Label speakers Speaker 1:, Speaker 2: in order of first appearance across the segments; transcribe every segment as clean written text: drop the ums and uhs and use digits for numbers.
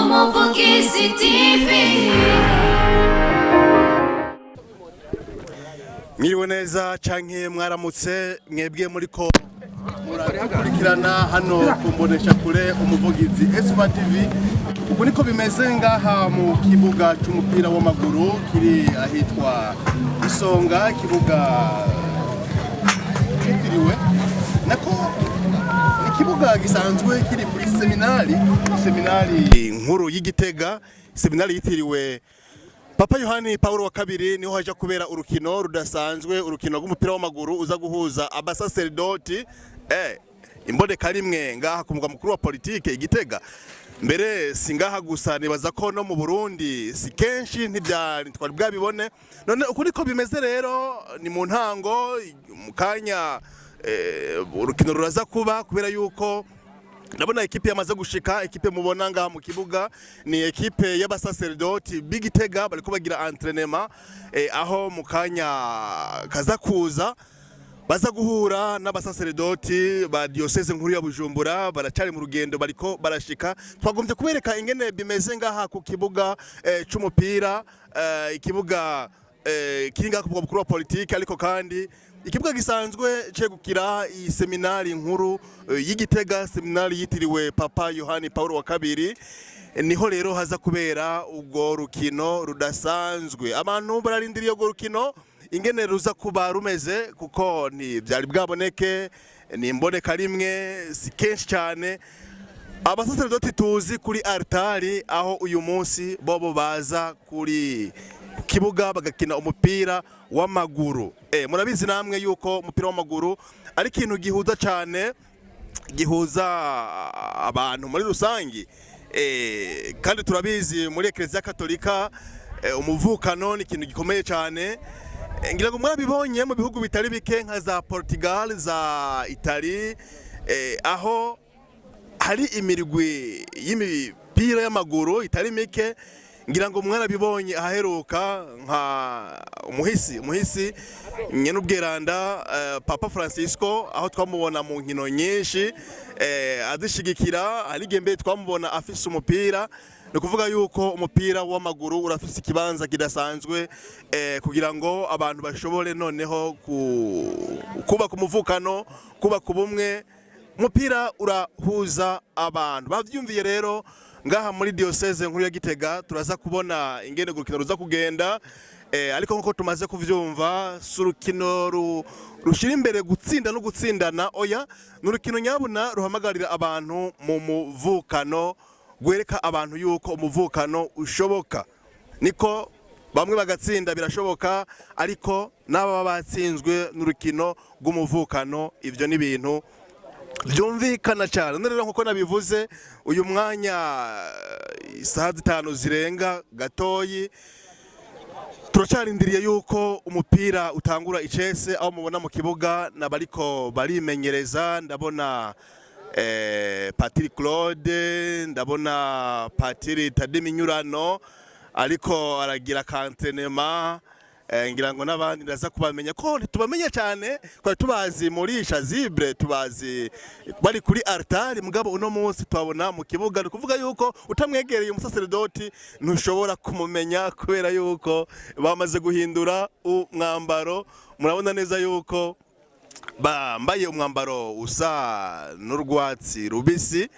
Speaker 1: Umuvugizi TV.
Speaker 2: Mwiriwe neza canke mwaramutse mwebwe muri ko murakurikirana hano kumbonesha kure Umuvugizi Espoir TV. Ubu niko bimeze ngaha mu kibuga cy'umupira w'amaguru kiri ahitwa Isonga, kibuga kitiriwe nako ikibuga gisanzwe kiri kuri seminari nkuru y'Igitega, seminari yitiriwe Papa Yohani Paulo wa kabiri. Niho haje kubera urukino rudasanzwe, urukino rw'umupira w'amaguru uza guhuza abasaserdoti imboneka rimwe ngaha ku mugwa mukuru wa politike Igitega. Mbere singaha gusa, nibaza ko no mu Burundi si kenshi ntibyari twari bwabibone. None uko niko bimeze rero, ni mu ntango mu kanya urukino ruraza kuba, kubera yuko ndabona ekipe yamaze gushika. Ekipe mubona ngaha mu kibuga ni ekipe y'abasaserdoti b'Igitega, bariko bagira entraînement aho mu kanya kaza kuza baza guhura n'abasaserdoti ba diocese nkuru ya Bujumbura. Baracari mu rugendo, bariko barashika. Twagombye kubereka ingene bimeze ngaha ku kibuga c'umupira, ikibuga kiringa ku mukuru wa politike, ariko kandi ikibuga gisanzwe cegukira iyi seminari nkuru y'Igitega, seminari yitiriwe Papa Yohani Paulo wa kabiri. Niho rero haza kubera ubwo rukino rudasanzwe. Abantu bararindiriye ubwo rukino ingene ruza kuba rumeze, kuko ni byari bwaboneke, ni imboneka rimwe, si kenshi cyane. Abasaserdoti tuzi kuri altari, aho uyu munsi bobo baza kuri kibuga bagakina umupira w'amaguru. Murabizi namwe yuko umupira w'amaguru ari ikintu gihuza cyane, gihuza abantu muri rusangi. Kandi turabizi muri Eklezia Katolika umuvukano ni ikintu gikomeye cyane. Ngira ngo mwabibonye mu bihugu bitari bike nka za Portugal, za Italy, aho hari imirwi y'imipira y'amaguru itari mike. Ngira ngo mwarabibonye ahaheruka nka umuhisi nyene ubweranda Papa Francisco, aho twamubona mu nkino nyinshi azishigikira. Hari gembe twamubona afise umupira. Ni kuvuga yuko umupira w'amaguru urafise ikibanza kidasanzwe kugira ngo abantu bashobore noneho kubaka umuvukano, kubaka ubumwe. Umupira urahuza abantu. Bavyumviye rero ngaha muri diocese nkuru ya Gitega, turaza kubona ingene urukino ruza kugenda. Ariko nkuko tumaze kuvyumva, surukino rushira imbere gutsinda no gutsindana, oya n'urukino nyabuna ruhamagarira abantu mu muvukano, gwereka abantu yuko umuvukano ushoboka. Niko bamwe bagatsinda birashoboka, ariko n'aba batsinzwe n'urukino rw'umuvukano, ivyo ni bintu byumvikana cyane. Rero nkuko nabivuze, uyu mwanya isaha 5 zirenga gatoyi, turacarindiriye yuko umupira utangura icese. Aho mubona mu kibuga nabariko barimenyereza, ndabona Patiri Claude, ndabona Patiri Tademinyurano ariko aragira entraînement. Ngira ngo n'abandi ndaza kubamenya ko tubamenya cyane, kwa tubazi muri Shazibre, tubazi bari kuri altari. Mugabo uno munsi twabona mu kibuga. Ni kuvuga yuko utamwegereye umusaserdoti ntushobora kumumenya, kubera yuko bamaze guhindura umwambaro. Murabona neza yuko bambaye umwambaro usa n'urwatsi rubisi,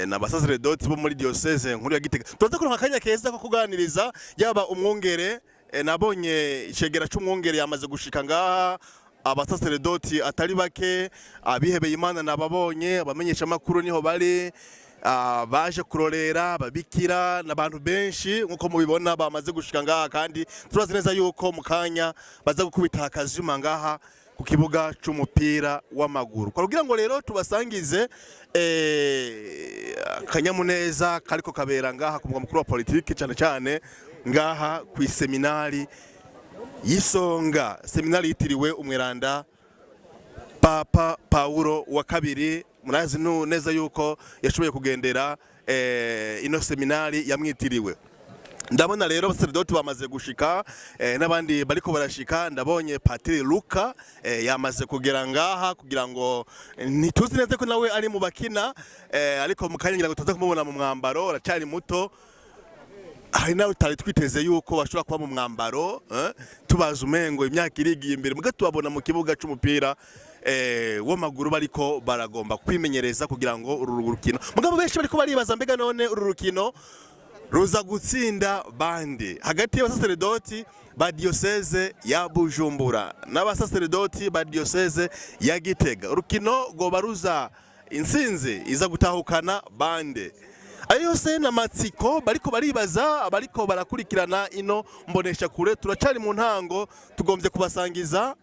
Speaker 2: n'abasaserdoti bo muri diocese nkuru ya Gitega. Turaza kuronka akanya keza ko kuganiriza yaba umwongere. Nabonye icegera c'umwongere yamaze gushika ngaha. Abasaserdoti atari bake, abihebeye Imana nababonye, abamenyesha makuru niho bari, baje kurorera, babikira n'abantu benshi nkuko mubibona bamaze gushika ngaha. Kandi turazi neza yuko mu kanya baza gukubita akazuma ngaha ku kibuga c'umupira w'amaguru. Kugira ngo rero tubasangize kanyamuneza kariko kabera ngaha ku mugwa mukuru wa politike, cyane cyane ngaha ku seminari y'Isonga, seminari yitiriwe umweranda Papa Paulo wa kabiri. Murazi neza yuko yashoboye kugendera ino seminari yamwitiriwe. ndabona rero abasaserdoti bamaze gushika n'abandi bariko barashika. Ndabonye Patiri Luka yamaze kugera ngaha kugira ngo ntituzi neza ko nawe ari mu bakina ariko mu kanya ngira ngo tuza kumubona mu mwambaro, aracari muto. Hari nawe tutari twiteze yuko bashobora kuba mu mwambaro tubaza umengo imyaka irigiye imbere, muga tubabona mu kibuga c'umupira w'amaguru bariko baragomba kwimenyereza kugira ngo uru rukino, mugabo benshi bariko baribaza mbega none uru rukino ruza gutsinda bande hagati y'abasaserdoti ba diocese ya Bujumbura n'abasaserdoti ba diocese ya Gitega. Urukino goba ruza intsinzi iza gutahukana bande. Ayo yose n'amatsiko bariko baribaza, bariko barakurikirana ino mbonesha kure. Turacari mu ntango, tugombye kubasangiza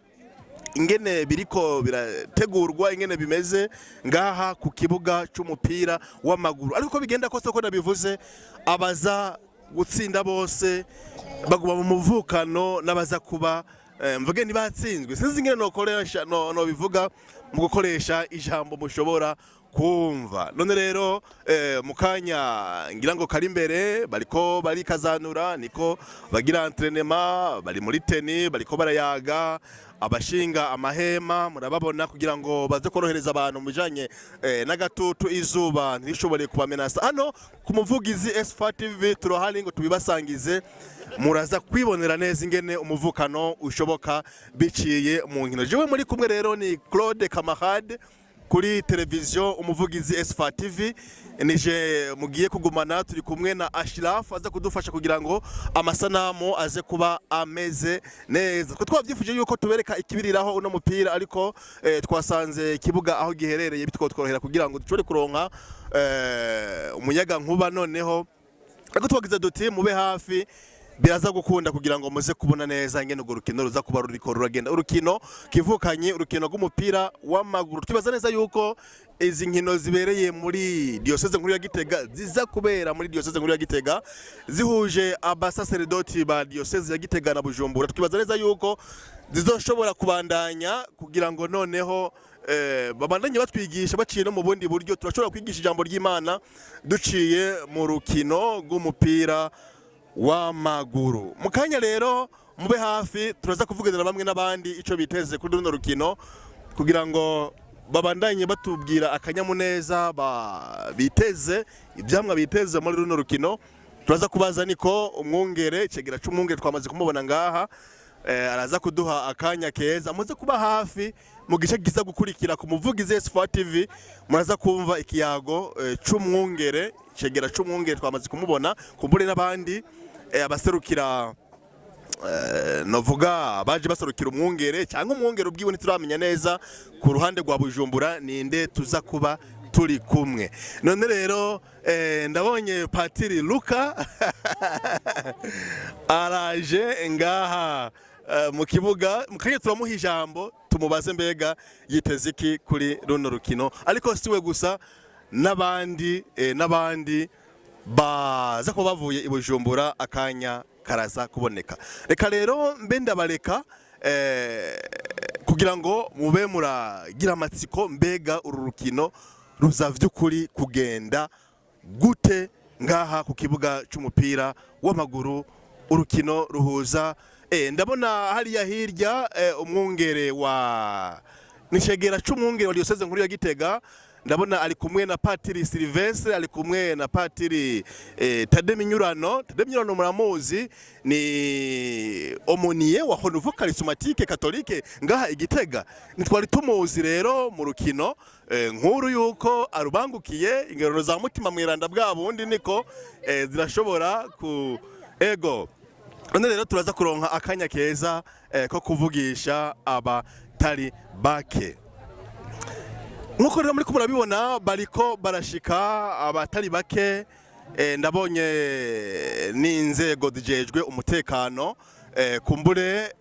Speaker 2: ingene biriko birategurwa, ingene bimeze ngaha ku kibuga c'umupira w'amaguru. Ariko bigenda kose ko nabivuze, abaza gutsinda bose baguma mu muvukano n'abaza kuba mvuge ntibatsinzwe. Sinzi ingene nokoresha no bivuga mu gukoresha ijambo mushobora kumva. None rero mukanya ngira ngo kari imbere bariko barikazanura, niko bagira entraînement, bari muri teni, bariko barayaga abashinga amahema, murababona kugira ngo baze korohereza abantu mujanye n'agatutu izuba ntishobore kubamenasa. Hano ku muvugizi S4 TV turahari ngo tubibasangize, muraza kwibonera neza ingene umuvukano ushoboka biciye mu nkino. Jewe muri kumwe rero ni Claude Camarade kuri televiziyo umuvugizi S4 TV, nije mugiye kugumana, turi kumwe na Ashraf aza kudufasha kugira ngo amasanamu aze kuba ameze neza. Twe twavyifuje yuko tubereka ikibiriraho uno mupira, ariko twasanze kibuga aho giherereye bitwo tworohera kugira ngo dushobore kuronka umuyaga nkuba. Noneho ariko twagize duti mube hafi, biraza gukunda kugira ngo muze kubona neza ingene urwo rukino ruza kuba ruriko ruragenda. Urukino kivukanye, urukino rw'umupira w'amaguru. Twibaza neza yuko izi nkino zibereye muri diocese nkuru ya Gitega ziza kubera muri diocese nkuru ya Gitega zihuje abasaserdoti ba diocese ya Gitega na Bujumbura. Twibaza neza yuko zizoshobora kubandanya kugira ngo noneho babandanye batwigisha baciye no mu bundi buryo. Turashobora kwigisha ijambo ry'Imana duciye mu rukino rw'umupira w'amaguru. Mukanya rero mube hafi, turaza kuvuganira bamwe n'abandi ico biteze kuri runo rukino kugira ngo babandanye batubwira akanyamuneza biteze, ivyamwa biteze muri runo rukino. Turaza kubaza niko umwungere cegera c'umwungere twamaze kumubona ngaha, araza kuduha akanya keza. Muze kuba hafi mu gice giza gukurikira ku muvugizi S4 TV, muraza kumva ikiyago c'umwungere cegera c'umwungere twamaze kumubona, kumbure n'abandi abaserukira novuga baje baserukira umwungere cyangwa umwungere ubwiwe ntituramenya neza ku ruhande rwa Bujumbura ninde tuza kuba turi kumwe. None rero ndabonye Patiri Luka araje ngaha mu kibuga, mukanya turamuha ijambo tumubaze mbega yiteze iki kuri runo rukino. Ariko siwe gusa, n'abandi baza ko bavuye i Bujumbura akanya karaza kuboneka. Reka rero mbe ndabareka kugira ngo mube muragira amatsiko mbega uru rukino ruza vy'ukuri kugenda gute ngaha ku kibuga c'umupira w'amaguru. Urukino ruhuza ndabona hariya hirya umwungere wa nishegera c'umwungere wa diocese nkuru ya Gitega, ndabona ari kumwe na Patiri Silvestre, ari kumwe na Patiri Tademinyurano. Tademinyurano muramuzi, ni omoniye wa Renouveau Charismatique Catholique ngaha Igitega. Nitwari tumuzi rero mu rukino nkuru yuko arubangukiye ingero za mutima mwiranda bwa bundi niko zirashobora ku ego. None rero turaza kuronka akanya keza ko kuvugisha abatari bake. Nkuko rero muri kumurabibona bariko barashika abatari bake, ndabonye n'inzego zijejwe umutekano, kumbure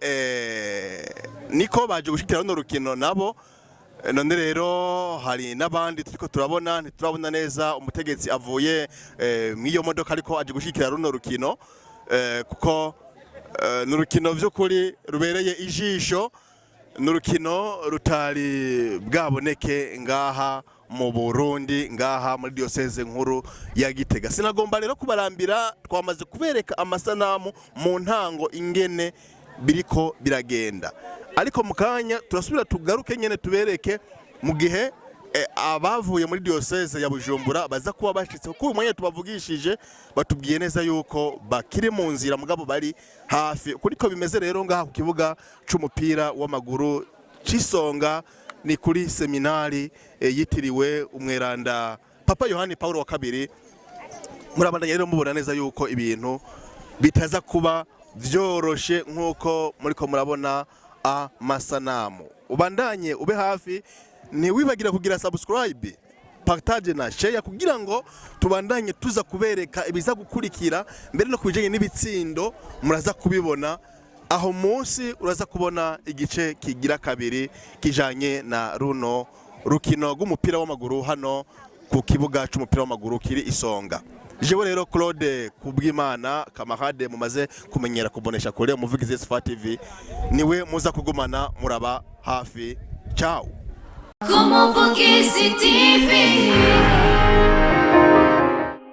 Speaker 2: niko baje gushikira runo rukino nabo. None rero hari n'abandi turiko turabona, ntiturabona neza umutegetsi avuye mw'iyo modoka ariko aje gushikira runo rukino, kuko n'urukino vy'ukuri rubereye ijisho, n'urukino rutari bwaboneke ngaha mu Burundi ngaha muri diocese nkuru ya Gitega. Sinagomba rero kubarambira, twamaze kubereka amasanamu mu ntango ingene biriko biragenda, ariko mukanya turasubira tugaruke nyene tubereke mu gihe abavuye muri diocese ya Bujumbura baza kuba bashitse, kuko uyu mwanya tubavugishije batubwiye neza yuko bakiri mu nzira mugabo bari hafi. Kuriko bimeze rero ngaha ku kibuga c'umupira w'amaguru c'Isonga, ni kuri seminari yitiriwe umweranda Papa Yohani Paulo wa kabiri. Murabandanya rero mubona neza yuko ibintu bitaza kuba vyoroshe nkuko muriko murabona amasanamu. Ubandanye ube hafi, ntiwibagira kugira subscribe, partage na share kugira ngo tubandanye tuza kubereka ibiza gukurikira, mbere no kubijanye n'ibitsindo muraza kubibona aho munsi. Uraza kubona igice kigira kabiri kijanye na runo rukino rw'umupira w'amaguru hano ku kibuga c'umupira w'amaguru kiri Isonga. Jewe rero Claude Kubwimana kamarade mumaze kumenyera kubonesha kure umuvugizi SFA TV, niwe muza kugumana muraba hafi. Ciao. Kumuvugizi TV.